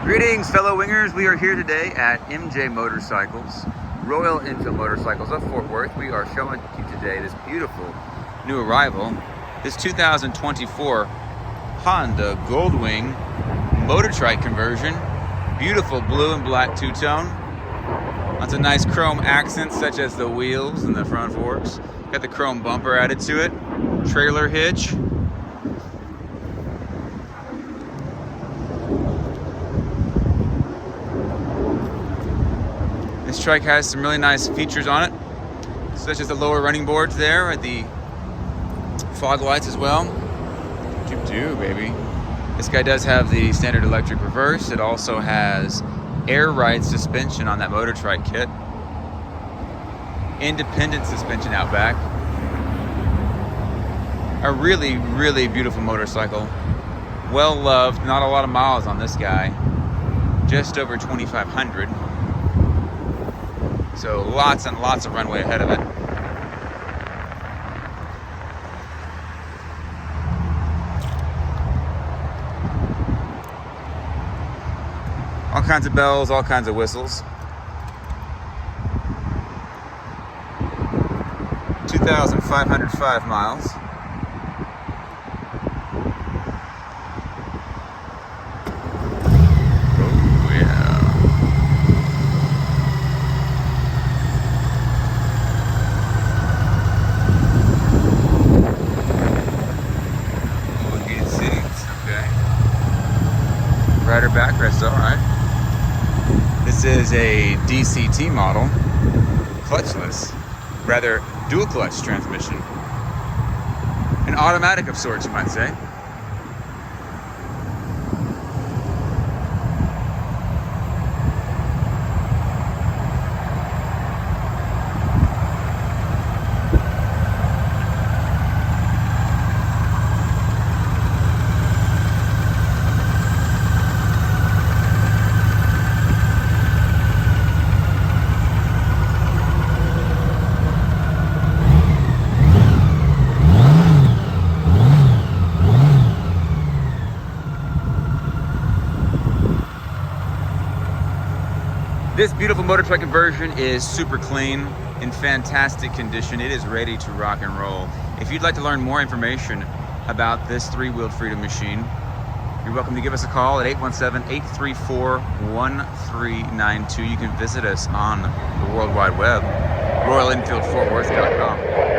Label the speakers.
Speaker 1: Greetings, fellow wingers. We are here today at MJ Motorcycles, Royal Enfield Motorcycles of Fort Worth. We are showing you today this beautiful new arrival, this 2024 Honda Goldwing Motor Trike conversion. Beautiful blue and black two-tone. Lots of nice chrome accents such as the wheels and the front forks. Got the chrome bumper added to it. Trailer hitch. This trike has some really nice features on it, such as the lower running boards there, the fog lights as well. What you do, baby. This guy does have the standard electric reverse. It also has air ride suspension on that Motor Trike kit. Independent suspension out back. A really, really beautiful motorcycle. Well loved. Not a lot of miles on this guy. Just over 2,500. So lots and lots of runway ahead of it. All kinds of bells, all kinds of whistles. 2,505 miles. Rider backrest, all right. This is a DCT model, clutchless, rather dual clutch transmission. An automatic of sorts, you might say. This beautiful Motor Trike conversion is super clean, in fantastic condition. It is ready to rock and roll. If you'd like to learn more information about this three-wheeled freedom machine, you're welcome to give us a call at 817-834-1392. You can visit us on the World Wide Web, RoyalEnfieldFortWorth.com.